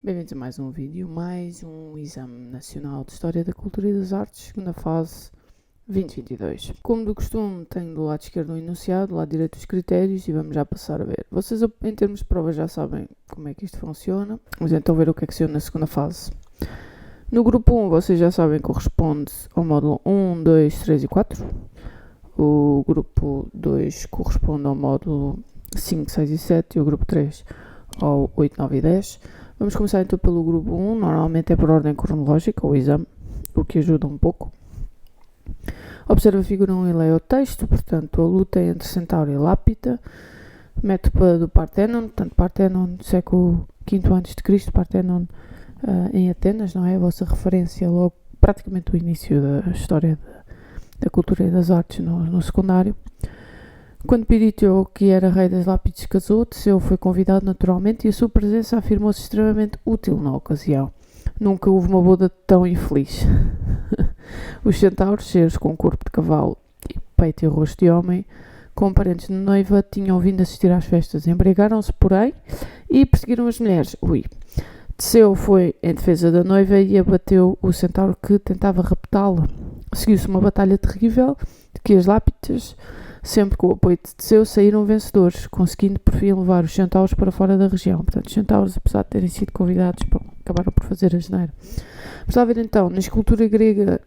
Bem-vindos a mais um vídeo, mais um exame nacional de História da Cultura e das Artes, segunda fase 2022. Como do costume, tenho do lado esquerdo um enunciado, do lado direito os critérios e vamos já passar a ver. Vocês, em termos de prova, já sabem como é que isto funciona. Vamos então ver o que é que se na segunda fase. No grupo 1, vocês já sabem que corresponde ao módulo 1, 2, 3 e 4. O grupo 2 corresponde ao módulo 5, 6 e 7 e o grupo 3 ao 8, 9 e 10. Vamos começar então pelo grupo 1, normalmente é por ordem cronológica, o exame, o que ajuda um pouco. Observa a figura 1 e leia o texto, portanto, a luta entre Centauro e Lápita, método do Partenon, portanto, Partenon, século V a.C., Partenon em Atenas, não é? A vossa referência logo, praticamente o início da história da cultura e das artes no secundário. Quando Pirítio, que era rei das Lápides, casou, Teseu foi convidado naturalmente e a sua presença afirmou-se extremamente útil na ocasião. Nunca houve uma boda tão infeliz. Os centauros, seres com corpo de cavalo e peito e rosto de homem, com parentes de noiva, tinham vindo assistir às festas. Embriagaram-se, porém, e perseguiram as mulheres. Teseu foi em defesa da noiva e abateu o centauro que tentava raptá-la. Seguiu-se uma batalha terrível, de que as Lápides, sempre com o apoio de Teseu, saíram vencedores, conseguindo por fim levar os centauros para fora da região. Portanto, os centauros, apesar de terem sido convidados, acabaram por fazer a geneira. Vamos lá ver então, na escultura grega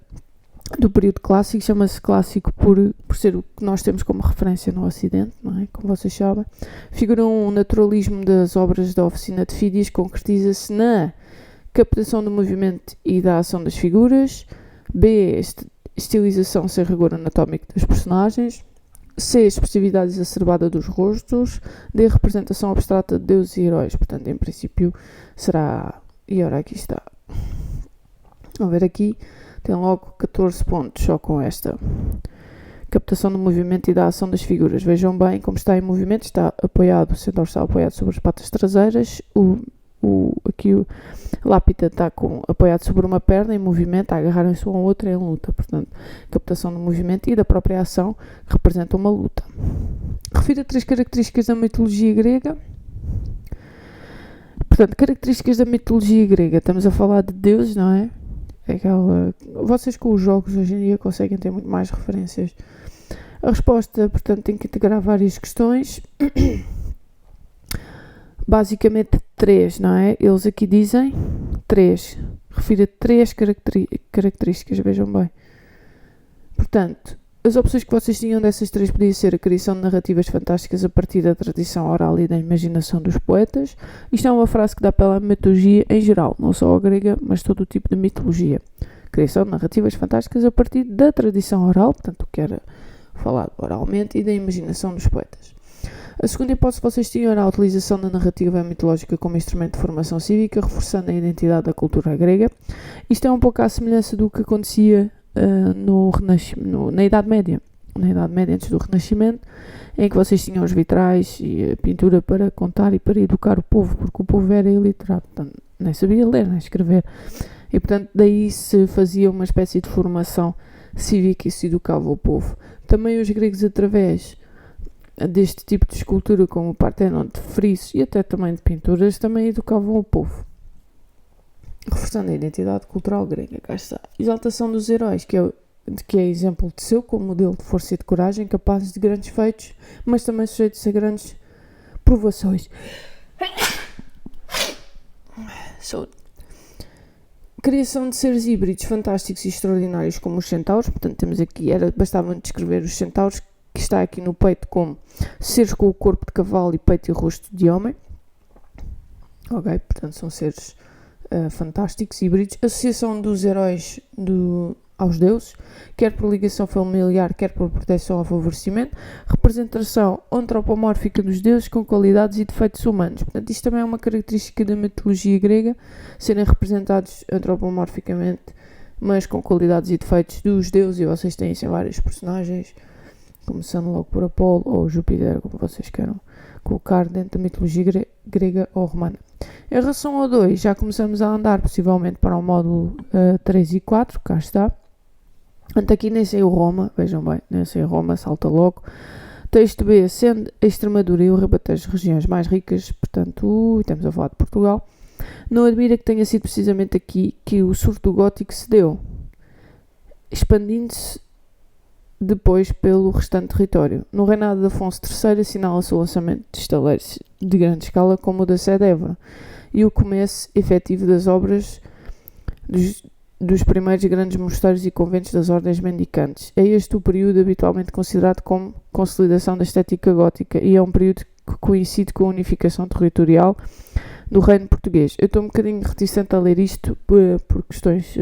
do período clássico, chama-se clássico por ser o que nós temos como referência no Ocidente, não é? Como vocês sabem. Figura um naturalismo das obras da oficina de Fídias, concretiza-se na captação do movimento e da ação das figuras, B, estilização sem rigor anatómico dos personagens, C, expressividade exacerbada dos rostos, D, representação abstrata de deuses e heróis. Portanto, em princípio, será... E ora, aqui está. Vamos ver aqui. Tem logo 14 pontos só com esta captação do movimento e da ação das figuras. Vejam bem como está em movimento. Está apoiado, o centauro está apoiado sobre as patas traseiras. Aqui o Lápita está apoiado sobre uma perna em movimento, a agarrarem-se um ao outro em luta. Portanto, captação do movimento e da própria ação que representa uma luta. Refira 3 características da mitologia grega. Portanto, características da mitologia grega. Estamos a falar de deuses, não é? Vocês com os jogos hoje em dia conseguem ter muito mais referências. A resposta, portanto, tem que integrar várias questões. Basicamente 3, não é? Eles aqui dizem 3. Refira 3 características, vejam bem. Portanto, as opções que vocês tinham dessas 3 podia ser a criação de narrativas fantásticas a partir da tradição oral e da imaginação dos poetas. Isto é uma frase que dá pela mitologia em geral, não só a grega, mas todo o tipo de mitologia. Criação de narrativas fantásticas a partir da tradição oral, portanto, o que era falado oralmente, e da imaginação dos poetas. A segunda hipótese que vocês tinham era a utilização da narrativa mitológica como instrumento de formação cívica, reforçando a identidade da cultura grega. Isto é um pouco à semelhança do que acontecia na Idade Média. Na Idade Média, antes do Renascimento, em que vocês tinham os vitrais e a pintura para contar e para educar o povo, porque o povo era iliterado, portanto, nem sabia ler nem escrever. E, portanto, daí se fazia uma espécie de formação cívica e se educava o povo. Também os gregos, através deste tipo de escultura, como o Partenon, de frisos e até também de pinturas, também educavam o povo, reforçando a identidade cultural grega. Cá está. Exaltação dos heróis, que é exemplo de Teseu como modelo de força e de coragem, capazes de grandes feitos, mas também sujeitos a grandes provações. Criação de seres híbridos fantásticos e extraordinários como os centauros. Portanto, temos aqui, bastava descrever os centauros, que está aqui no peito como seres com o corpo de cavalo e peito e rosto de homem. Ok, portanto são seres fantásticos, híbridos. Associação dos heróis aos deuses, quer por ligação familiar, quer por proteção ou favorecimento. Representação antropomórfica dos deuses com qualidades e defeitos humanos. Portanto, isto também é uma característica da mitologia grega, serem representados antropomorficamente, mas com qualidades e defeitos dos deuses, e vocês têm assim vários personagens, começando logo por Apolo ou Júpiter, como vocês queiram colocar dentro da mitologia grega ou romana. Em relação ao 2, já começamos a andar possivelmente para o módulo 3 e 4, cá está. Portanto, aqui nem sei o Roma, vejam bem, nem sei o Roma, salta logo. Texto B, sendo a Extremadura e o Ribatejo regiões mais ricas, portanto, estamos a falar de Portugal, Não admira que tenha sido precisamente aqui que o surto gótico se deu, expandindo-se depois pelo restante território. No reinado de Afonso III assinala-se o lançamento de estaleiros de grande escala como o da Sé de Évora e o começo efetivo das obras dos primeiros grandes mosteiros e conventos das ordens mendicantes. É este o período habitualmente considerado como consolidação da estética gótica e é um período que coincide com a unificação territorial do reino português. Eu estou um bocadinho reticente a ler isto por questões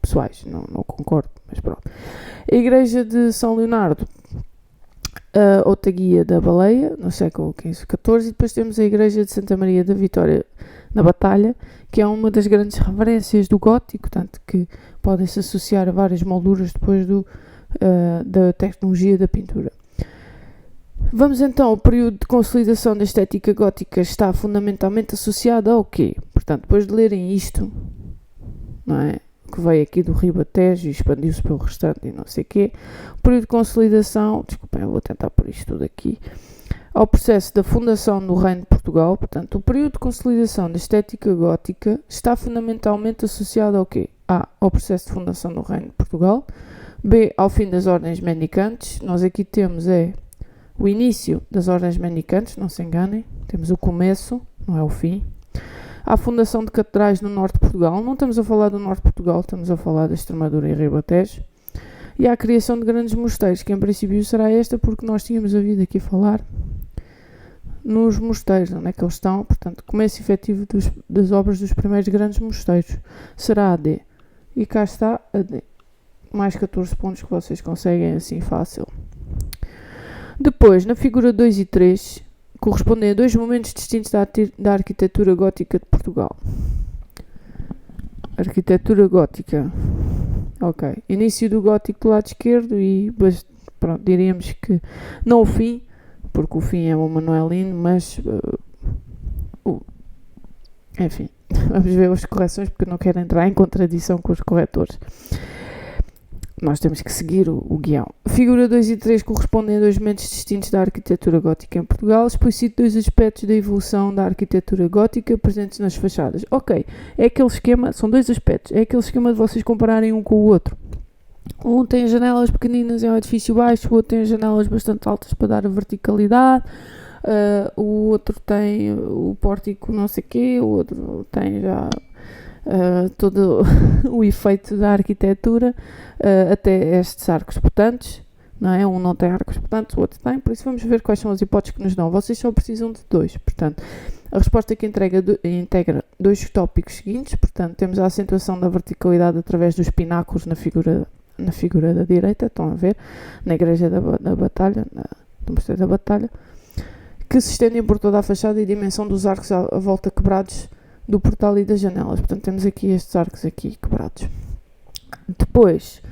pessoais, não concordo, mas pronto. A igreja de São Leonardo, a Otaguia da Baleia, no século XV e XIV, e depois temos a igreja de Santa Maria da Vitória na Batalha, que é uma das grandes referências do gótico, tanto que podem-se associar a várias molduras depois da tecnologia da pintura. Vamos então ao período de consolidação da estética gótica, está fundamentalmente associado ao quê? Portanto, depois de lerem isto, não é? Que veio aqui do Ribatejo e expandiu-se pelo restante e não sei o quê, o período de consolidação, desculpem, eu vou tentar pôr isto tudo aqui, ao processo da fundação do Reino de Portugal. Portanto, o período de consolidação da estética gótica está fundamentalmente associado ao quê? A. Ao processo de fundação do Reino de Portugal. B. Ao fim das ordens mendicantes. Nós aqui temos o início das ordens mendicantes, não se enganem. Temos o começo, não é o fim. À fundação de catedrais no norte de Portugal. Não estamos a falar do norte de Portugal, estamos a falar da Extremadura e Ribatejo. E à criação de grandes mosteiros, que em princípio será esta, porque nós tínhamos havido aqui falar nos mosteiros, onde é que eles estão. Portanto, começo efetivo das obras dos primeiros grandes mosteiros será a D. E cá está a D. Mais 14 pontos que vocês conseguem assim fácil. Depois, na figura 2 e 3, correspondem a dois momentos distintos da arquitetura gótica de Portugal. Arquitetura gótica. Ok. Início do gótico do lado esquerdo e, pronto, diríamos que não o fim, porque o fim é o Manuelino, mas enfim, vamos ver as correções porque eu não quero entrar em contradição com os corretores. Nós temos que seguir o guião. Figura 2 e 3 correspondem a dois momentos distintos da arquitetura gótica em Portugal. Explicito dois aspectos da evolução da arquitetura gótica presentes nas fachadas. Ok, é aquele esquema, são dois aspectos, é aquele esquema de vocês compararem um com o outro. Um tem janelas pequeninas, é um edifício baixo, o outro tem janelas bastante altas para dar a verticalidade, o outro tem o pórtico não sei o quê, o outro tem já todo o efeito da arquitetura, até estes arcos portantes, não é? Um não tem arcos portantes, o outro tem, por isso vamos ver quais são as hipóteses que nos dão. Vocês só precisam de dois, portanto, a resposta que integra dois tópicos seguintes, portanto, temos a acentuação da verticalidade através dos pináculos na figura da direita, estão a ver, na igreja da Batalha, do Mosteiro da Batalha, que se estendem por toda a fachada e a dimensão dos arcos à volta quebrados do portal e das janelas. Portanto, temos aqui estes arcos aqui quebrados. Depois,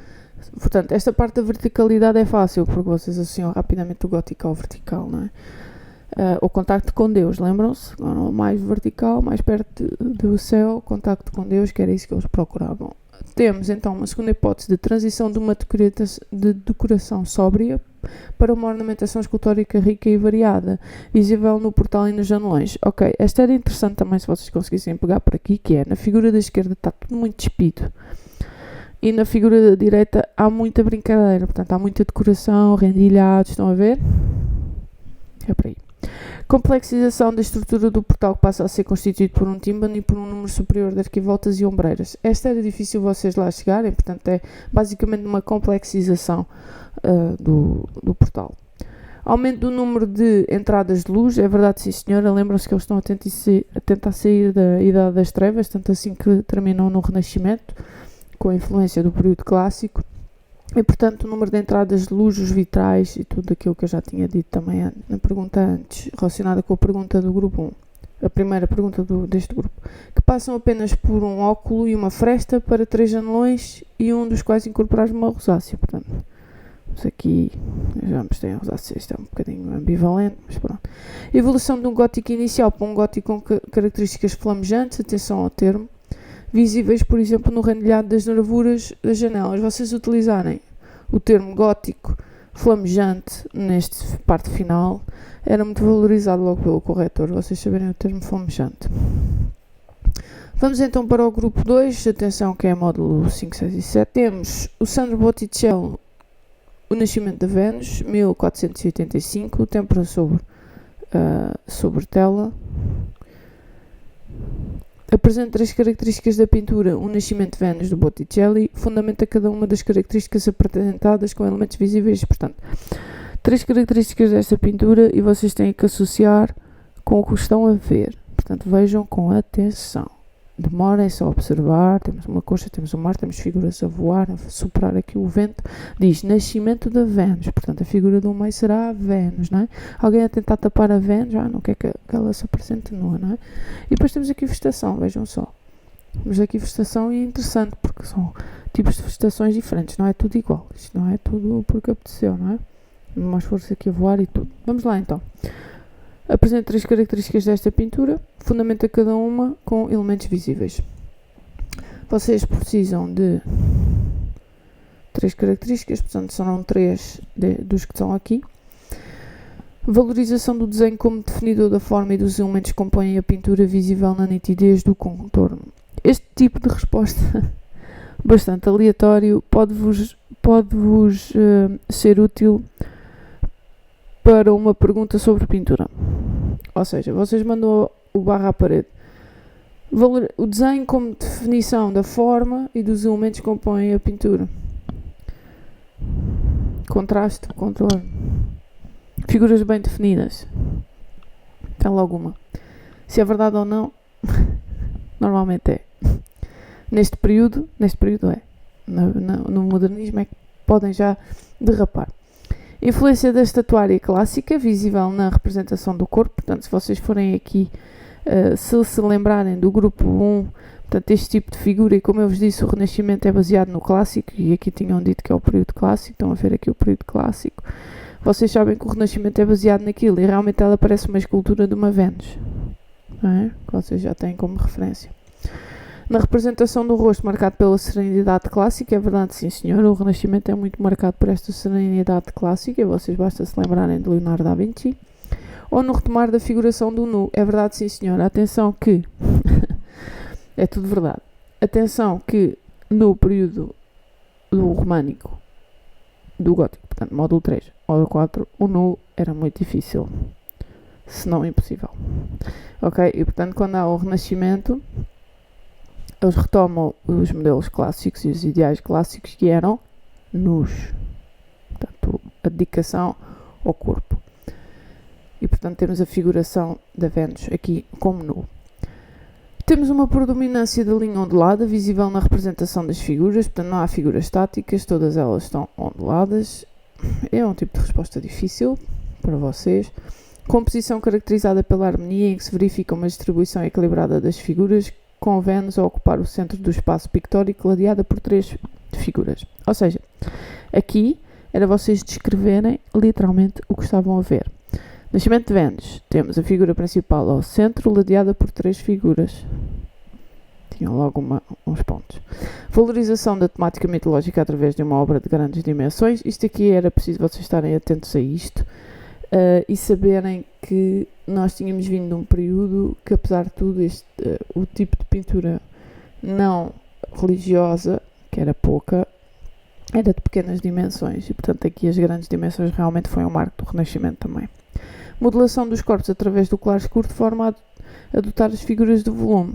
portanto, esta parte da verticalidade é fácil, porque vocês associam rapidamente o gótico ao vertical, não é? O contacto com Deus, lembram-se? Mais vertical, mais perto do céu, contacto com Deus, que era isso que eles procuravam. Temos, então, uma segunda hipótese de transição de uma decoração sóbria para uma ornamentação escultórica rica e variada, visível no portal e nos janelões. Ok, esta era interessante também se vocês conseguissem pegar por aqui, que é, na figura da esquerda está tudo muito despido e na figura da direita há muita brincadeira, portanto há muita decoração, rendilhados, estão a ver? É por aí. Complexização da estrutura do portal, que passa a ser constituído por um tímpano e por um número superior de arquivoltas e ombreiras. Esta era difícil vocês lá chegarem, portanto é basicamente uma complexização do portal. Aumento do número de entradas de luz, é verdade, sim senhora, lembram-se que eles estão a tentar sair da Idade das Trevas, tanto assim que terminam no Renascimento, com a influência do período clássico. E, portanto, o número de entradas de luz, os vitrais e tudo aquilo que eu já tinha dito também na pergunta antes, relacionada com a pergunta do grupo 1, a primeira pergunta deste grupo, que passam apenas por um óculo e uma fresta para 3 janelões e um dos quais incorporar uma rosácea. Portanto, aqui já mostrei a rosácea, isto é um bocadinho ambivalente, mas pronto. Evolução de um gótico inicial para um gótico com características flamejantes, atenção ao termo, visíveis, por exemplo, no rendilhado das nervuras das janelas. Vocês utilizarem o termo gótico flamejante nesta parte final, era muito valorizado logo pelo corretor, vocês saberem o termo flamejante. Vamos então para o grupo 2, atenção que é módulo 5, 6 e 7. Temos o Sandro Botticelli, O Nascimento da Vênus, 1485, tempera sobre tela. Apresenta 3 características da pintura O Nascimento de Vênus do Botticelli, fundamenta cada uma das características apresentadas com elementos visíveis. Portanto, 3 características desta pintura e vocês têm que associar com o que estão a ver. Portanto, vejam com atenção. Demorem só a observar. Temos uma coxa, temos o mar, temos figuras a voar, a soprar aqui o vento. Diz Nascimento da Vênus. Portanto, a figura do meio será a Vênus, não é? Alguém a tentar tapar a Vênus, não quer que ela se apresente nua, não é? E depois temos aqui vegetação, vejam só. Temos aqui vegetação e é interessante, porque são tipos de vegetações diferentes, não é tudo igual. Isto não é tudo porque apeteceu, não é? Mais força aqui a voar e tudo. Vamos lá então. Apresenta 3 características desta pintura, fundamenta cada uma com elementos visíveis. Vocês precisam de 3 características, portanto serão 3 dos que estão aqui. Valorização do desenho como definidor da forma e dos elementos que compõem a pintura visível na nitidez do contorno. Este tipo de resposta, bastante aleatório, pode-vos ser útil para uma pergunta sobre pintura. Ou seja, vocês mandam o barra à parede. O desenho como definição da forma e dos elementos que compõem a pintura. Contraste, contorno. Figuras bem definidas. Tem logo uma. Se é verdade ou não, normalmente é. Neste período é. No modernismo é que podem já derrapar. Influência da estatuária clássica, visível na representação do corpo. Portanto, se vocês forem aqui, se lembrarem do grupo 1, portanto, este tipo de figura, e como eu vos disse, o Renascimento é baseado no clássico, e aqui tinham dito que é o período clássico, estão a ver aqui o período clássico. Vocês sabem que o Renascimento é baseado naquilo, e realmente ela parece uma escultura de uma Vênus, não é? Que vocês já têm como referência. Na representação do rosto marcado pela serenidade clássica, é verdade, sim senhor, o Renascimento é muito marcado por esta serenidade clássica, e vocês basta se lembrarem de Leonardo da Vinci. Ou no retomar da figuração do nu, é verdade, sim senhor, atenção que, é tudo verdade, atenção que no período do românico, do gótico, portanto, módulo 3, módulo 4, o nu era muito difícil, se não impossível. Ok? E portanto, quando há o Renascimento, eles retomam os modelos clássicos e os ideais clássicos que eram nus. Portanto, a dedicação ao corpo. E, portanto, temos a figuração da Vênus aqui como nu. Temos uma predominância da linha ondulada, visível na representação das figuras. Portanto, não há figuras estáticas, todas elas estão onduladas. É um tipo de resposta difícil para vocês. Composição caracterizada pela harmonia, em que se verifica uma distribuição equilibrada das figuras, com Vênus a ocupar o centro do espaço pictórico, ladeada por 3 figuras. Ou seja, aqui era vocês descreverem literalmente o que estavam a ver. Nascimento de Vênus. Temos a figura principal ao centro, ladeada por 3 figuras. Tinham logo uns pontos. Valorização da temática mitológica através de uma obra de grandes dimensões. Isto aqui era preciso vocês estarem atentos a isto. E saberem que nós tínhamos vindo de um período que, apesar de tudo, o tipo de pintura não religiosa, que era pouca, era de pequenas dimensões, e portanto aqui as grandes dimensões realmente foi um marco do Renascimento também. Modelação dos corpos através do claro escuro de forma a adotar as figuras de volume.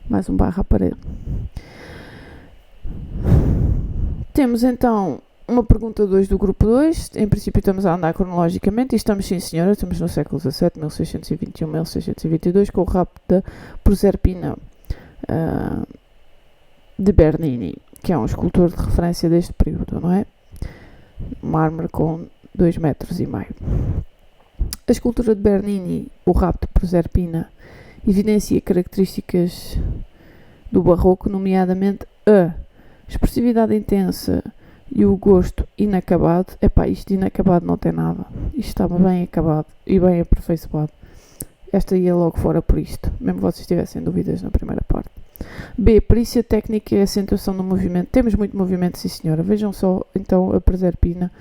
Mais um barra à parede. Temos então uma pergunta 2 do grupo 2, em princípio estamos a andar cronologicamente, e estamos sim senhora, estamos no século XVII, 1621, 1622, com o rapto da Proserpina de Bernini, que é um escultor de referência deste período, não é? Mármore com 2,5 metros. A escultura de Bernini, o rapto de Proserpina, evidencia características do barroco, nomeadamente a expressividade intensa e o gosto inacabado. Isto de inacabado não tem nada. Isto estava bem acabado e bem aperfeiçoado. Esta ia logo fora por isto, mesmo que vocês tivessem dúvidas na primeira parte. B. Perícia técnica e acentuação do movimento. Temos muito movimento, sim senhora. Vejam só, então, a Proserpina,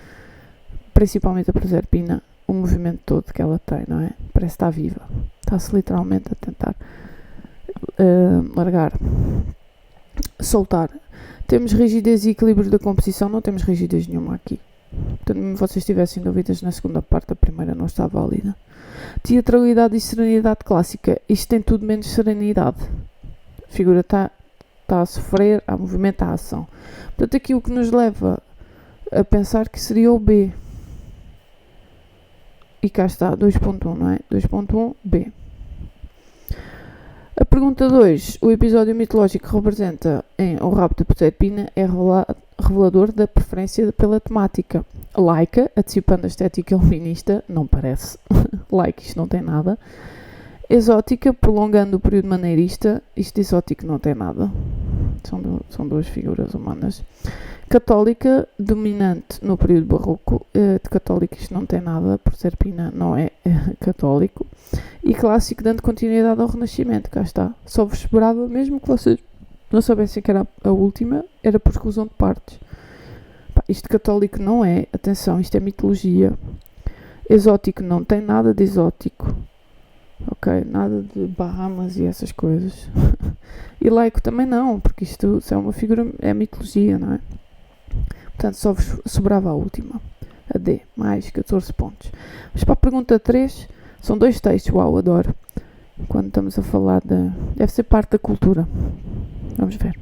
principalmente a Proserpina, o movimento todo que ela tem, não é? Parece estar viva. Está-se literalmente a tentar largar, soltar. Temos rigidez e equilíbrio da composição, não temos rigidez nenhuma aqui. Portanto, se vocês tivessem dúvidas na segunda parte, a primeira não está válida. Teatralidade e serenidade clássica. Isto tem tudo menos serenidade. A figura está a sofrer, há movimento, há ação. Portanto, aqui o que nos leva a pensar que seria o B. E cá está, 2.1, não é? 2.1, B. A pergunta 2. O episódio mitológico que representa em O Rabo de Proserpina é revelador da preferência pela temática. Laica, antecipando a estética iluminista, não parece. Laica, isto não tem nada. Exótica, prolongando o período maneirista, isto de exótico não tem nada. São duas figuras humanas. Católica, dominante no período barroco. De católica isto não tem nada, Proserpina não é católico. E clássico, dando continuidade ao Renascimento, cá está. Só vos esperava, mesmo que vocês não soubessem que era a última, era por exclusão de partes. Isto católico não é, atenção, isto é mitologia. Exótico não tem nada de exótico. Ok, nada de Bahamas e essas coisas. E laico também não, porque isto é uma figura, é mitologia, não é? Portanto, só vos sobrava a última. A D, mais 14 pontos. Mas para a pergunta 3, são 2 textos, uau, adoro. Quando estamos a falar de... Deve ser parte da cultura. Vamos ver.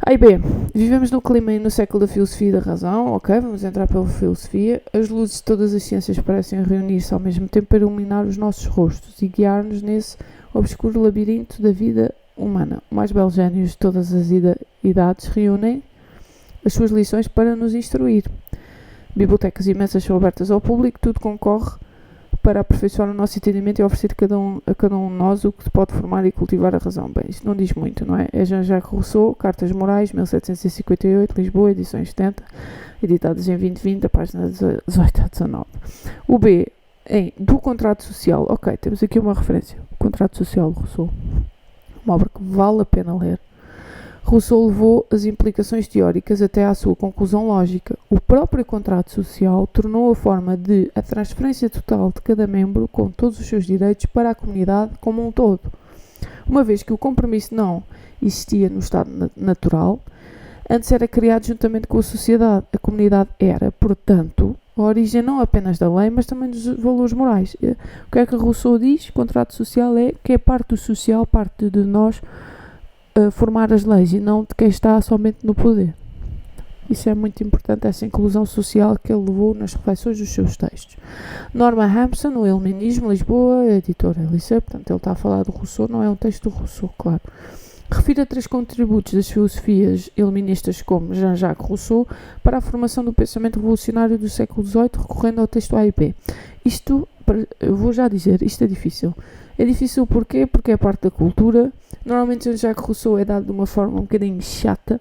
A e B. Vivemos no clima e no século da filosofia e da razão. Ok, vamos entrar pela filosofia. As luzes de todas as ciências parecem reunir-se ao mesmo tempo para iluminar os nossos rostos e guiar-nos nesse obscuro labirinto da vida humana. O mais belo gênios de todas as idades reúnem as suas lições para nos instruir. Bibliotecas imensas são abertas ao público, tudo concorre para aperfeiçoar o nosso entendimento e oferecer a cada um de nós o que pode formar e cultivar a razão. Bem, isto não diz muito, não é? É Jean-Jacques Rousseau, Cartas Morais, 1758, Lisboa, edições 70, editadas em 2020, a página 18 a 19. O B, do Contrato Social. Ok, temos aqui uma referência. O Contrato Social de Rousseau. Uma obra que vale a pena ler. Rousseau levou as implicações teóricas até à sua conclusão lógica. O próprio contrato social tornou a forma de a transferência total de cada membro com todos os seus direitos para a comunidade como um todo. Uma vez que o compromisso não existia no estado natural, antes era criado juntamente com a sociedade. A comunidade era, portanto, a origem não apenas da lei, mas também dos valores morais. O que é que Rousseau diz? O contrato social é que é parte do social, parte de nós, formar as leis e não de quem está somente no poder. Isso é muito importante, essa inclusão social que ele levou nas reflexões dos seus textos. Norman Hampson, O Iluminismo, Lisboa, editora Liceu, portanto ele está a falar do Rousseau, não é um texto do Rousseau, claro. Refira 3 contributos das filosofias iluministas como Jean-Jacques Rousseau para a formação do pensamento revolucionário do século XVIII, recorrendo ao texto A e B. Isto, eu vou já dizer, isto é difícil. É difícil porquê? Porque é parte da cultura. Normalmente Jean-Jacques Rousseau é dado de uma forma um bocadinho chata,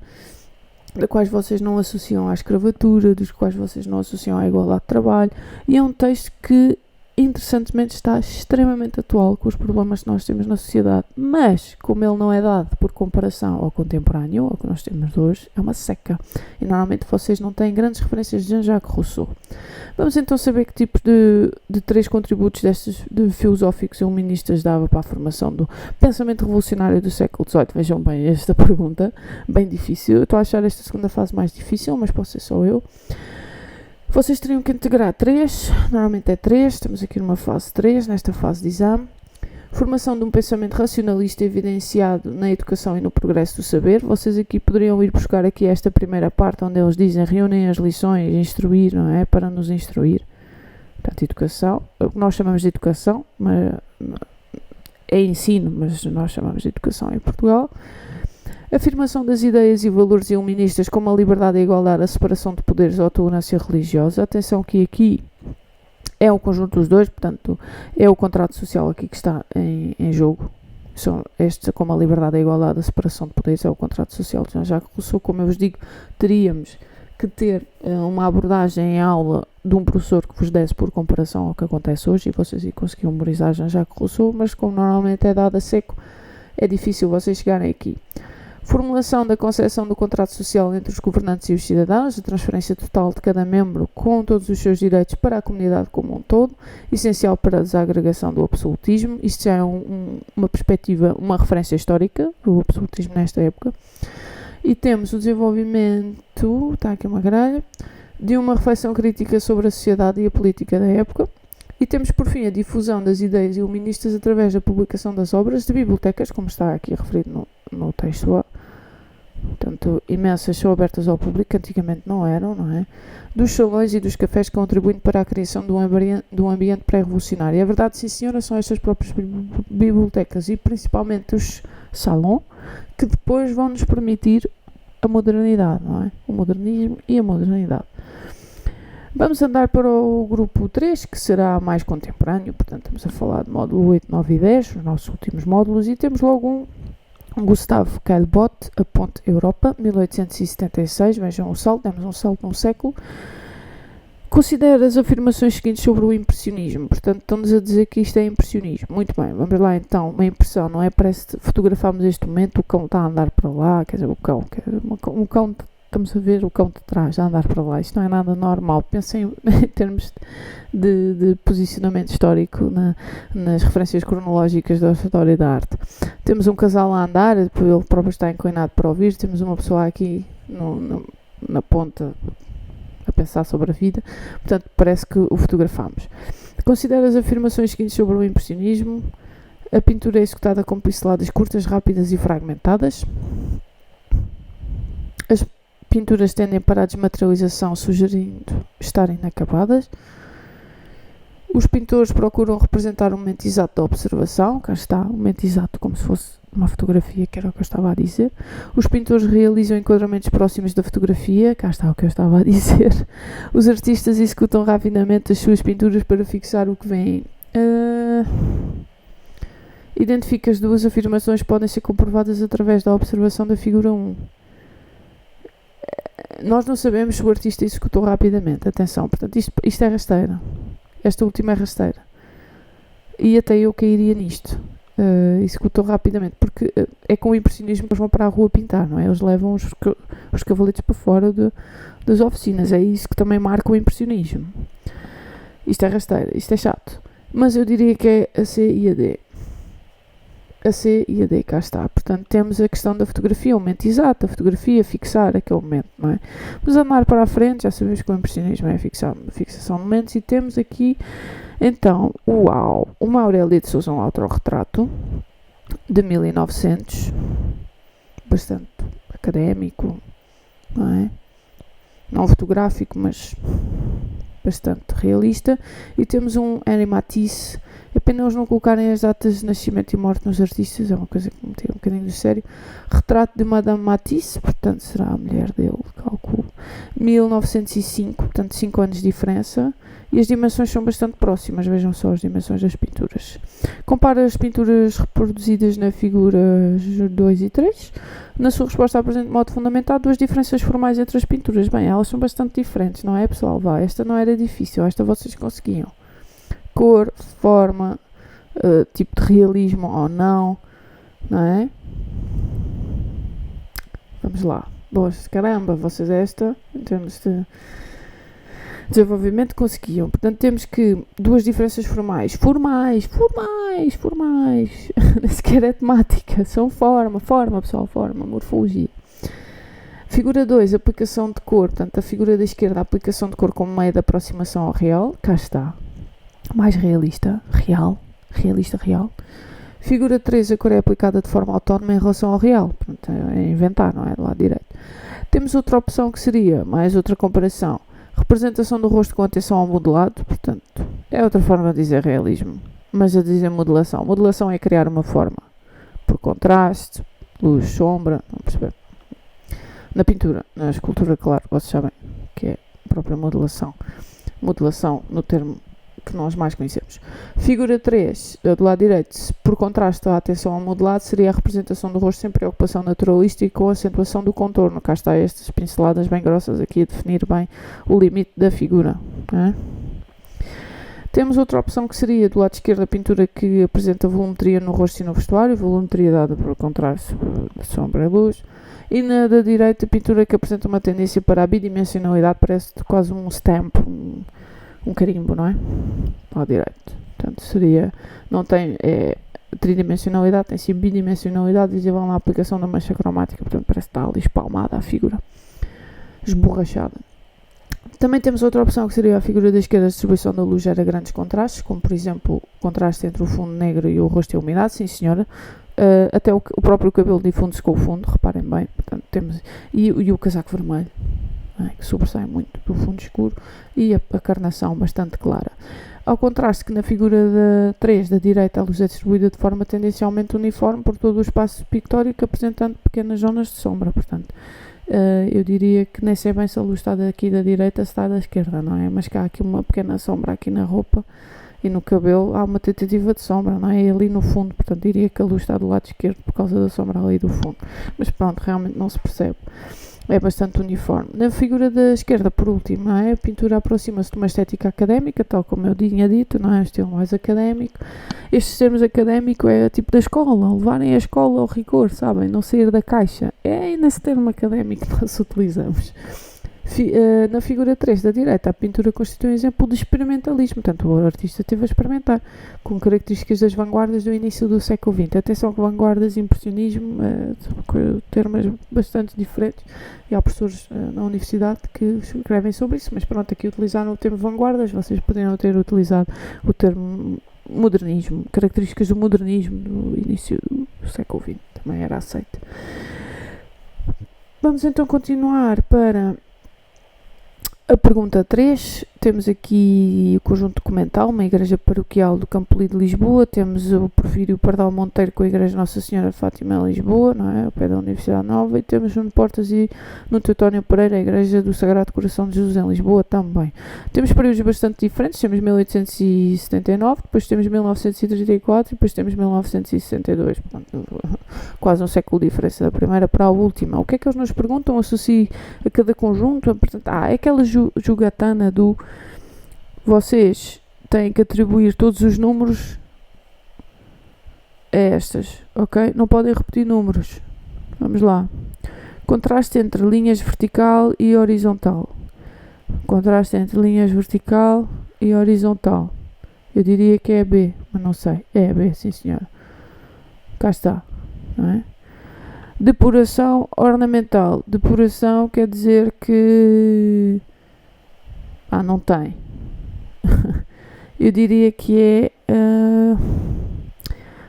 da quais vocês não associam à escravatura, dos quais vocês não associam à igualdade de trabalho, e é um texto que, interessantemente, está extremamente atual com os problemas que nós temos na sociedade, mas, como ele não é dado por comparação ao contemporâneo, ao que nós temos hoje, é uma seca, e normalmente vocês não têm grandes referências de Jean-Jacques Rousseau. Vamos então saber que tipo de 3 contributos destes de filosóficos iluministas dava para a formação do pensamento revolucionário do século XVIII. Vejam bem esta pergunta, bem difícil. Eu estou a achar esta segunda fase mais difícil, mas pode ser só eu. Vocês teriam que integrar 3, normalmente é 3, estamos aqui numa fase 3, nesta fase de exame. Formação de um pensamento racionalista evidenciado na educação e no progresso do saber. Vocês aqui poderiam ir buscar aqui esta primeira parte onde eles dizem reúnem as lições, instruir, não é? Para nos instruir. Portanto, educação, o que nós chamamos de educação, mas é ensino, mas nós chamamos de educação em Portugal. Afirmação das ideias e valores iluministas como a liberdade, a igualdade, a separação de poderes ou a tolerância religiosa. Atenção que aqui é o conjunto dos dois, portanto, é o contrato social aqui que está em jogo. São estes, como a liberdade, a igualdade, a separação de poderes, é o contrato social de Jean-Jacques Rousseau. Como eu vos digo, teríamos que ter uma abordagem em aula de um professor que vos desse por comparação ao que acontece hoje, e vocês conseguiam memorizar Jean-Jacques Rousseau, mas como normalmente é dado a seco, é difícil vocês chegarem aqui. Formulação da concepção do contrato social entre os governantes e os cidadãos, a transferência total de cada membro com todos os seus direitos para a comunidade como um todo, essencial para a desagregação do absolutismo. Isto já é uma perspectiva, uma referência histórica do absolutismo nesta época. E temos o desenvolvimento, está aqui uma grelha, de uma reflexão crítica sobre a sociedade e a política da época. E temos, por fim, a difusão das ideias iluministas através da publicação das obras de bibliotecas, como está aqui referido no texto A. Portanto, imensas são abertas ao público, que antigamente não eram, não é? Dos salões e dos cafés, contribuindo para a criação de um ambiente pré-revolucionário. E a verdade, sim senhora, são estas próprias bibliotecas e principalmente os salões que depois vão nos permitir a modernidade, não é? O modernismo e a modernidade. Vamos andar para o grupo 3, que será mais contemporâneo, portanto estamos a falar de módulo 8, 9 e 10, os nossos últimos módulos, e temos logo um Gustave Caillebotte, A Ponte Europa, 1876, vejam o salto, demos um salto num século. Considera as afirmações seguintes sobre o impressionismo, portanto estão-nos a dizer que isto é impressionismo. Muito bem, vamos lá então, uma impressão, não é? Parece que fotografamos este momento, o cão está a andar para lá, quer dizer, o cão estamos a ver o cão de trás a andar para lá. Isto não é nada normal. Pensem em termos de posicionamento histórico nas referências cronológicas da história da arte. Temos um casal a andar, ele próprio está inclinado para ouvir. Temos uma pessoa aqui na ponta a pensar sobre a vida. Portanto, parece que o fotografamos. Considera as afirmações seguintes sobre o impressionismo. A pintura é executada com pinceladas curtas, rápidas e fragmentadas. As pinturas tendem para a desmaterialização, sugerindo estar inacabadas. Os pintores procuram representar o momento exato da observação. Cá está, o momento exato, como se fosse uma fotografia, que era o que eu estava a dizer. Os pintores realizam enquadramentos próximos da fotografia. Cá está o que eu estava a dizer. Os artistas executam rapidamente as suas pinturas para fixar o que vem. Identifica as duas afirmações que podem ser comprovadas através da observação da figura 1. Nós não sabemos se o artista executou rapidamente. Atenção, portanto, isto é rasteira. Esta última é rasteira. E até eu cairia nisto. Executou rapidamente. Porque é com o impressionismo que eles vão para a rua pintar, não é? Eles levam os cavaletes para fora das oficinas. É isso que também marca o impressionismo. Isto é rasteira. Isto é chato. Mas eu diria que é a C e a D. A C e a D, cá está. Portanto, temos a questão da fotografia, o momento exato, a fotografia, fixar aquele momento, não é? Vamos andar para a frente, já sabemos que o impressionismo é a fixação de momentos, e temos aqui, então, uma Aurélia de Sousa, um autorretrato, de 1900, bastante académico, não é? Não fotográfico, mas bastante realista, e temos um Henri Matisse. É pena eles não colocarem as datas de nascimento e morte nos artistas, é uma coisa que me tira um bocadinho de sério. Retrato de Madame Matisse, portanto será a mulher dele, calculo. 1905, portanto 5 anos de diferença, e as dimensões são bastante próximas, vejam só as dimensões das pinturas. Compara as pinturas reproduzidas na figuras 2 e 3. Na sua resposta apresenta de modo fundamentado duas diferenças formais entre as pinturas. Bem, elas são bastante diferentes, não é, pessoal? Vá, esta não era difícil, esta vocês conseguiam. Cor, forma, tipo de realismo ou não é? Vamos lá. Boas, caramba, vocês esta, em termos de desenvolvimento, conseguiam. Portanto, temos que duas diferenças formais. Nem sequer é temática, são forma, pessoal, forma, morfologia. Figura 2, aplicação de cor. Portanto, a figura da esquerda, a aplicação de cor como meio de aproximação ao real. Cá está. Mais realista, real. Figura 3, a cor é aplicada de forma autónoma em relação ao real. Portanto, é inventar, não é? Do lado direito. Temos outra opção que seria, mais outra comparação. Representação do rosto com atenção ao modelado. Portanto, é outra forma de dizer realismo. Mas a dizer modelação. Modelação é criar uma forma. Por contraste, luz, sombra. Não perceber? Na pintura, na escultura, claro, vocês sabem que é a própria modelação. Modelação no termo que nós mais conhecemos. Figura 3, do lado direito, por contraste à atenção ao modelado, seria a representação do rosto sem preocupação naturalista e com acentuação do contorno. Cá está estas pinceladas bem grossas aqui a definir bem o limite da figura. Temos outra opção que seria, do lado esquerdo, a pintura que apresenta volumetria no rosto e no vestuário, volumetria dada por contraste de sombra e luz. E na da direita, a pintura que apresenta uma tendência para a bidimensionalidade, parece quase um stamp, um carimbo, não é? Ao direito. Portanto, seria, não tem tridimensionalidade, tem sim bidimensionalidade, visível na aplicação da mancha cromática, portanto parece que está ali espalmada a figura, esborrachada. Também temos outra opção que seria a figura da esquerda, a distribuição da luz gera grandes contrastes, como por exemplo o contraste entre o fundo negro e o rosto iluminado, sim senhora. Até o próprio cabelo difunde-se com o fundo, reparem bem, portanto, temos, e o casaco vermelho, que sobressai muito do fundo escuro, e a carnação bastante clara. Ao contraste que na figura 3 da direita a luz é distribuída de forma tendencialmente uniforme por todo o espaço pictórico, apresentando pequenas zonas de sombra, portanto, eu diria que nem sei bem se a luz está daqui da direita ou se está da esquerda, não é? Mas que há aqui uma pequena sombra aqui na roupa e no cabelo, há uma tentativa de sombra, não é? E ali no fundo, portanto, diria que a luz está do lado esquerdo por causa da sombra ali do fundo, mas pronto, realmente não se percebe. É bastante uniforme. Na figura da esquerda, por último, não é? A pintura aproxima-se de uma estética académica, tal como eu tinha dito, não é? Um estilo mais académico. Estes termos académico é tipo da escola, levarem a escola ao rigor, sabem? Não sair da caixa. É nesse termo académico que nós utilizamos. Na figura 3 da direita, a pintura constitui um exemplo de experimentalismo, portanto o artista esteve a experimentar com características das vanguardas do início do século XX. Atenção que vanguardas e impressionismo são termos bastante diferentes, e há professores na universidade que escrevem sobre isso, mas pronto, aqui utilizaram o termo vanguardas, vocês poderiam ter utilizado o termo modernismo, características do modernismo do início do século XX, também era aceito. Vamos então continuar para a pergunta 3, temos aqui o conjunto documental, uma igreja paroquial do Campo de Lisboa, temos o Porfírio Pardal Monteiro com a igreja Nossa Senhora de Fátima em Lisboa, não é? Ao pé da Universidade Nova, e temos no Portas e no Teutónio Pereira a igreja do Sagrado Coração de Jesus em Lisboa também. Temos períodos bastante diferentes, temos 1879, depois temos 1934 e depois temos 1962, portanto, quase um século de diferença da primeira para a última. O que é que eles nos perguntam? Associe a cada conjunto, portanto, é aquela jogatana do vocês têm que atribuir todos os números a estas, ok? Não podem repetir números. Vamos lá. Contraste entre linhas vertical e horizontal. Contraste entre linhas vertical e horizontal. Eu diria que é B, mas não sei. É B, sim senhora. Cá está, não é? Depuração ornamental. Depuração quer dizer que não tem. Eu diria que é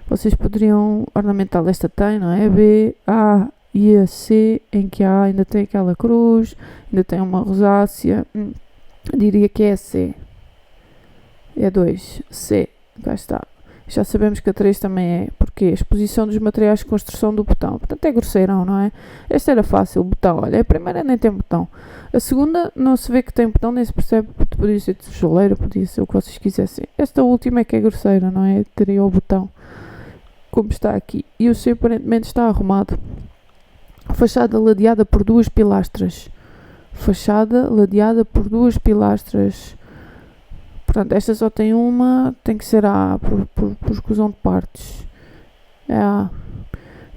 vocês poderiam ornamental, esta tem, não é? B, A e a C, em que A ainda tem aquela cruz, ainda tem uma rosácea. Diria que é C. É 2. C. Cá está. Já sabemos que a 3 também é, porque a exposição dos materiais de construção do botão. Portanto, é grosseirão, não é? Esta era fácil, o botão. Olha, a primeira nem tem botão. A segunda não se vê que tem botão, nem se percebe. Podia ser tijoleira, podia ser o que vocês quisessem. Esta última é que é grosseira, não é? Teria o botão, como está aqui. E o C aparentemente está arrumado. Fachada ladeada por duas pilastras. Fachada ladeada por duas pilastras. Portanto, esta só tem uma, tem que ser A, por exclusão de partes. É A.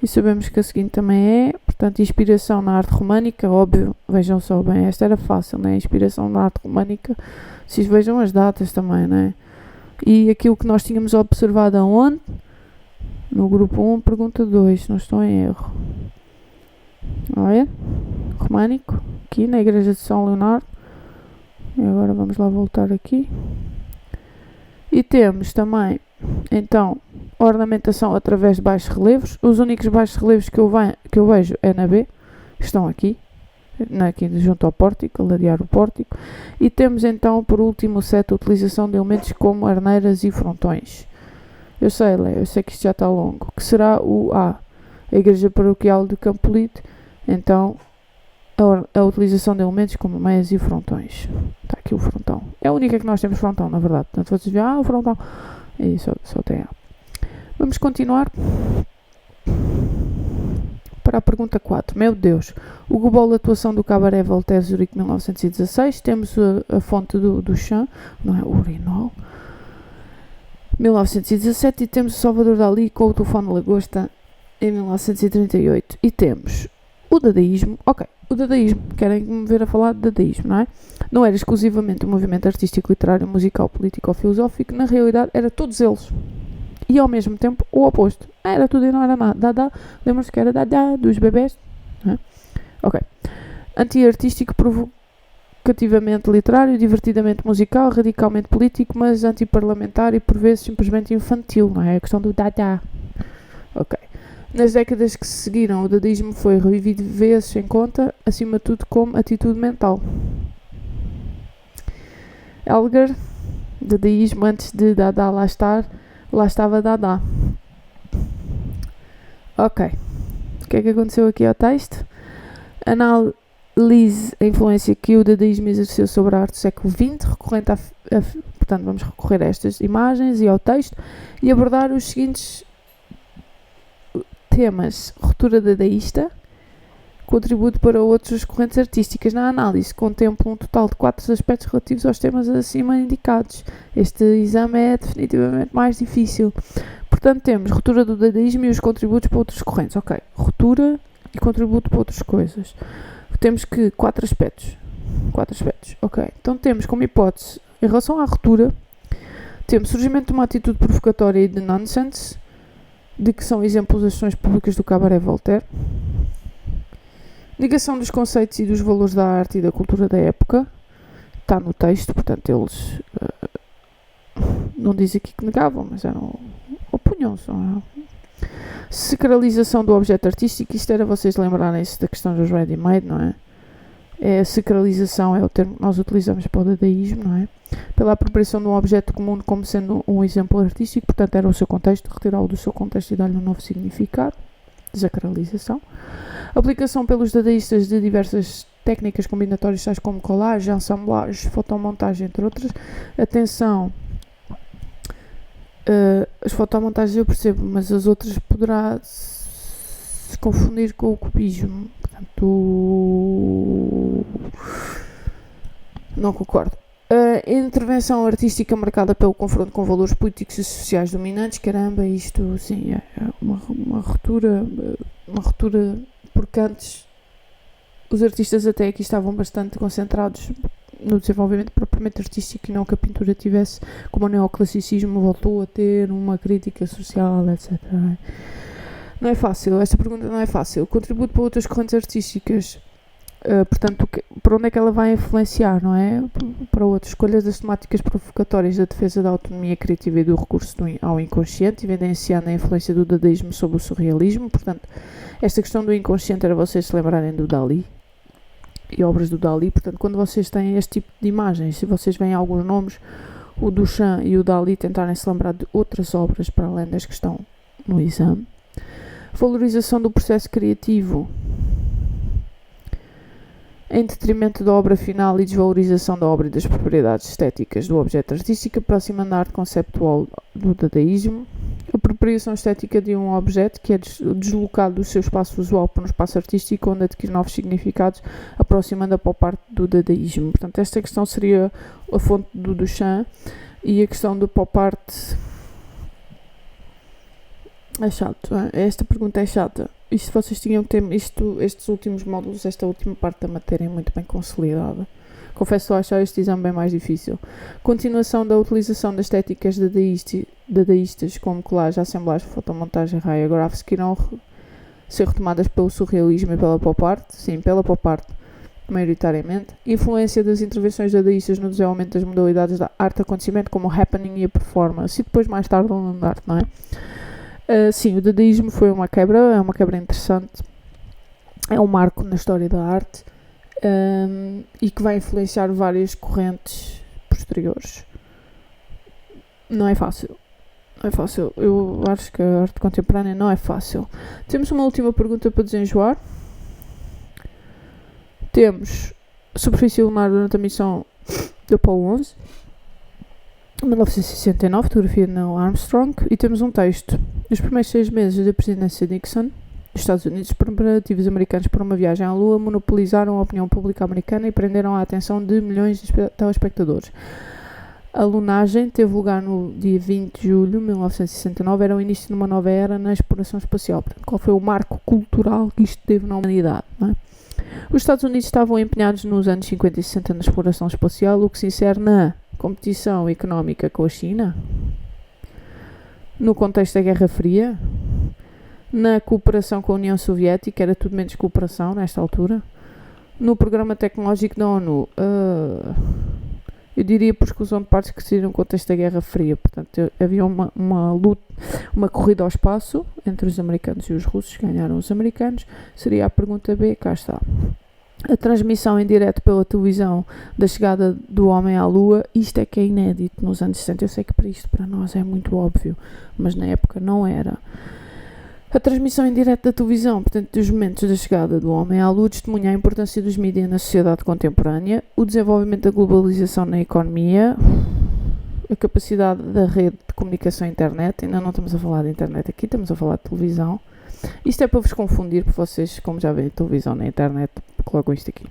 E sabemos que a seguinte também é, portanto, inspiração na arte românica, óbvio, vejam só bem, esta era fácil, né? Inspiração na arte românica, vocês vejam as datas também, né? E aquilo que nós tínhamos observado aonde? No grupo 1, pergunta 2, não estou em erro. Olha, românico, aqui na igreja de São Leonardo. E agora vamos lá voltar aqui. E temos também, então, ornamentação através de baixos relevos. Os únicos baixos relevos que eu vejo é na B, que estão aqui junto ao pórtico, a ladear o pórtico. E temos então, por último, o set, a utilização de elementos como arneiras e frontões. Eu sei que isto já está longo. Que será o A, a igreja paroquial de Campo Lide. Então, a utilização de elementos como meias e frontões. Está aqui o frontão. É a única que nós temos frontão, na verdade. Portanto, vocês veem, o frontão. E só tem A. Vamos continuar para a pergunta 4. Meu Deus. O global de atuação do Cabaré Voltaire Zurique 1916. Temos a fonte do chão, não é? O urinol. 1917 e temos o Salvador Dalí com o Tufão de Lagosta em 1938 e temos o dadaísmo. Ok, o dadaísmo, querem me ver a falar de dadaísmo, não é? Não era exclusivamente um movimento artístico, literário, musical, político ou filosófico, na realidade era todos eles. E ao mesmo tempo o oposto. Era tudo e não era nada. Dada, lembram-se que era dada dos bebés? Não é? Ok. Anti-artístico, provocativamente literário, divertidamente musical, radicalmente político, mas antiparlamentar e por vezes simplesmente infantil, não é? A questão do dada. Ok. Nas décadas que se seguiram, o dadaísmo foi revivido vezes em conta, acima de tudo como atitude mental. Elgar, dadaísmo antes de Dada lá estava Dada. Ok. O que é que aconteceu aqui ao texto? Analise a influência que o dadaísmo exerceu sobre a arte do século XX, recorrente portanto, vamos recorrer a estas imagens e ao texto e abordar os seguintes temas: ruptura dadaísta, contributo para outras correntes artísticas. Na análise, contempla um total de 4 aspectos relativos aos temas acima indicados. Este exame é definitivamente mais difícil. Portanto, temos ruptura do dadaísmo e os contributos para outras correntes. Ok, ruptura e contributo para outras coisas. Temos que 4 aspectos. Ok, então temos como hipótese, em relação à ruptura, temos surgimento de uma atitude provocatória e de nonsense, de que são exemplos as ações públicas do Cabaré Voltaire. Negação dos conceitos e dos valores da arte e da cultura da época. Está no texto, portanto eles não dizem aqui que negavam, mas opunham-se. Sacralização do objeto artístico. Isto era vocês lembrarem-se da questão dos ready-made, não é? A sacralização é o termo que nós utilizamos para o dadaísmo, não é? Pela apropriação de um objeto comum como sendo um exemplo artístico, portanto era o seu contexto, retirá-lo do seu contexto e dar-lhe um novo significado. Desacralização. Aplicação pelos dadaístas de diversas técnicas combinatórias, tais como colagem, assemblagem, fotomontagem, entre outras. Atenção, as fotomontagens eu percebo, mas as outras poderá se confundir com o cubismo. Portanto, não concordo. Intervenção artística marcada pelo confronto com valores políticos e sociais dominantes. Caramba, isto sim é uma ruptura, porque antes os artistas até aqui estavam bastante concentrados no desenvolvimento propriamente artístico e não que a pintura tivesse, como o neoclassicismo voltou a ter uma crítica social, etc. Não é fácil, esta pergunta não é fácil. Contributo para outras correntes artísticas. Portanto, para onde é que ela vai influenciar, não é? Para outras escolhas das temáticas provocatórias da defesa da autonomia criativa e do recurso ao inconsciente, evidenciando a influência do dadaísmo sobre o surrealismo. Portanto, esta questão do inconsciente era vocês se lembrarem do Dalí e obras do Dalí. Portanto, quando vocês têm este tipo de imagens, se vocês veem alguns nomes, o Duchamp e o Dalí tentarem se lembrar de outras obras para além das que estão no exame. Valorização do processo criativo em detrimento da obra final e desvalorização da obra e das propriedades estéticas do objeto artístico, aproximando a arte conceptual do dadaísmo. Apropriação estética de um objeto que é deslocado do seu espaço usual para um espaço artístico onde adquire novos significados, aproximando a pop art do dadaísmo. Portanto, esta questão seria a fonte do Duchamp e a questão do pop art é chato. Esta pergunta é chata. Isto vocês tinham que ter estes últimos módulos, esta última parte da matéria muito bem consolidada. Confesso que achar este exame bem mais difícil. Continuação da utilização das estéticas dadaístas como colagem, assemblagem, fotomontagem, raia, grafos, que irão ser retomadas pelo surrealismo e pela pop art. Sim, pela pop art, maioritariamente. Influência das intervenções dadaístas no desenvolvimento das modalidades da arte-acontecimento, como o happening e a performance. E depois, mais tarde, o land art, não é? Sim, o dadaísmo foi uma quebra, é uma quebra interessante, é um marco na história da arte e que vai influenciar várias correntes posteriores. Não é fácil, eu acho que a arte contemporânea não é fácil. Temos uma última pergunta para desenjoar. Temos superfície lunar durante a missão do Apollo 11. 1969, fotografia de Neil Armstrong, e temos um texto. Nos primeiros 6 meses da presidência de Nixon, dos Estados Unidos, preparativos americanos para uma viagem à Lua monopolizaram a opinião pública americana e prenderam a atenção de milhões de telespectadores. A lunagem teve lugar no dia 20 de julho de 1969, era o início de uma nova era na exploração espacial. Portanto, qual foi o marco cultural que isto teve na humanidade? Não é? Os Estados Unidos estavam empenhados nos anos 50 e 60 na exploração espacial, o que se insere na competição económica com a China, no contexto da Guerra Fria, na cooperação com a União Soviética, era tudo menos cooperação nesta altura, no programa tecnológico da ONU, eu diria por exclusão de partes que se no contexto da Guerra Fria. Portanto, havia uma luta, uma corrida ao espaço entre os americanos e os russos, ganharam os americanos. Seria a pergunta B, cá está. A transmissão em direto pela televisão da chegada do homem à Lua, isto é que é inédito nos anos 60. Eu sei que para nós é muito óbvio, mas na época não era. A transmissão em direto da televisão, portanto, dos momentos da chegada do homem à Lua, testemunha a importância dos mídias na sociedade contemporânea, o desenvolvimento da globalização na economia, a capacidade da rede de comunicação e internet. Ainda não estamos a falar de internet aqui, estamos a falar de televisão. Isto é para vos confundir, porque vocês, como já veem televisão na internet, colocam isto aqui.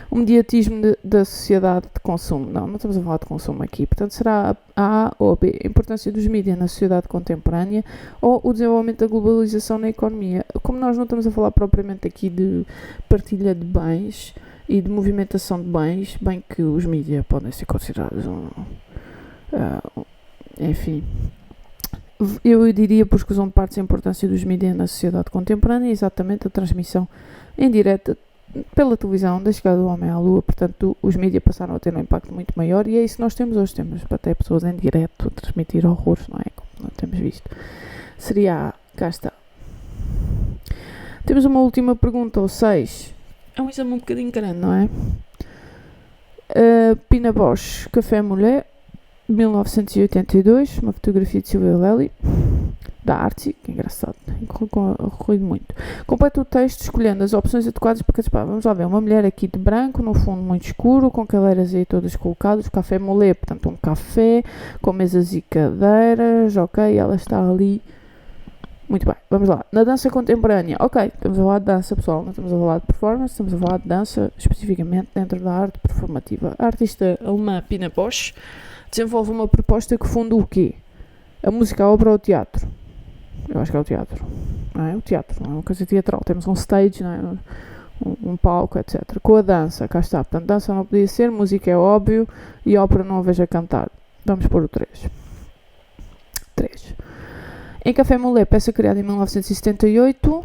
O mediatismo da sociedade de consumo. Não estamos a falar de consumo aqui. Portanto, será a ou a B, a importância dos mídias na sociedade contemporânea, ou o desenvolvimento da globalização na economia. Como nós não estamos a falar propriamente aqui de partilha de bens e de movimentação de bens, bem que os mídias podem ser considerados enfim... Eu diria, por exclusão de partes, a importância dos mídias na sociedade contemporânea, exatamente a transmissão em direto pela televisão da chegada do homem à Lua. Portanto, os mídias passaram a ter um impacto muito maior e é isso que nós temos hoje. Temos até pessoas em direto a transmitir horrores, não é? Como não temos visto. Seria A, cá está. Temos uma última pergunta, ou 6. É um exame um bocadinho grande, não é? Pina Bausch, Café Mulher, 1982, uma fotografia de Silvia Lely, da Arte, que é engraçado, corrido muito. Completa o texto escolhendo as opções adequadas para participar. Vamos lá ver, uma mulher aqui de branco, no fundo muito escuro, com cadeiras aí todas colocadas, café molé, portanto um café, com mesas e cadeiras, ok, ela está ali. Muito bem, vamos lá. Na dança contemporânea, ok, estamos a falar de dança, pessoal, não estamos a falar de performance, estamos a falar de dança, especificamente dentro da arte performativa. A artista alemã Pina Bausch desenvolve uma proposta que funda o quê? A música, a obra ou o teatro? Eu acho que é o teatro. Não é? O teatro, não é uma coisa teatral. Temos um stage, não é? Um palco, etc. Com a dança, cá está. Portanto, dança não podia ser, música é óbvio e ópera não a vejo a cantar. Vamos pôr o 3. 3. Em Café Mulher, peça criada em 1978,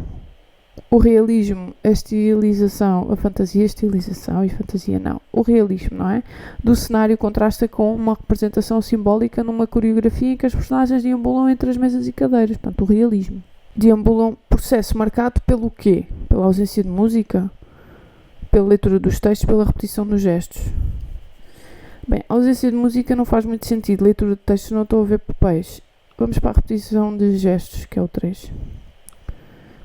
o realismo, a estilização, a fantasia, estilização e fantasia não. O realismo, não é? Do cenário contrasta com uma representação simbólica numa coreografia em que as personagens deambulam entre as mesas e cadeiras. Portanto, o realismo. Deambulam, processo marcado pelo quê? Pela ausência de música? Pela leitura dos textos, pela repetição dos gestos? Bem, a ausência de música não faz muito sentido. Leitura de textos, não estou a ver papéis. Vamos para a repetição de gestos, que é o 3.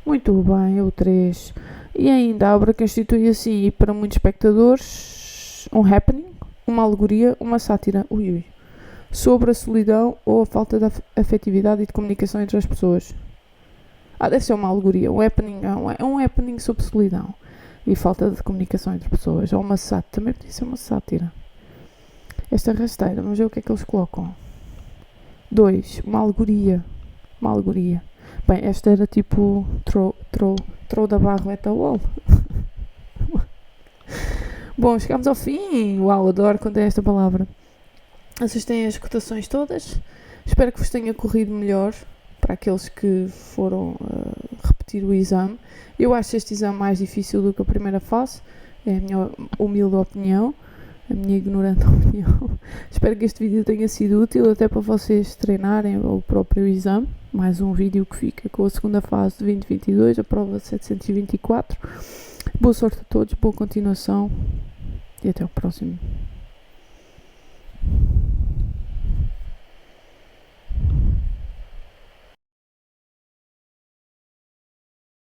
Muito bem, o 3. E ainda a obra constitui assim, para muitos espectadores, um happening, uma alegoria, uma sátira, sobre a solidão ou a falta de afetividade e de comunicação entre as pessoas. Deve ser uma alegoria, um happening, é um happening sobre solidão e falta de comunicação entre pessoas. Ou uma sátira, também podia ser uma sátira. Esta rasteira, vamos ver o que é que eles colocam. 2, uma alegoria. Bem, esta era tipo throw da barra at the wall. Bom, chegamos ao fim. Uau, adoro quando é esta palavra. Vocês têm as cotações todas. Espero que vos tenha corrido melhor para aqueles que foram repetir o exame. Eu acho este exame mais difícil do que a primeira fase. É a minha humilde opinião. A minha ignorante opinião. Espero que este vídeo tenha sido útil até para vocês treinarem o próprio exame. Mais um vídeo que fica com a segunda fase de 2022, a prova 724. Boa sorte a todos, boa continuação e até o próximo.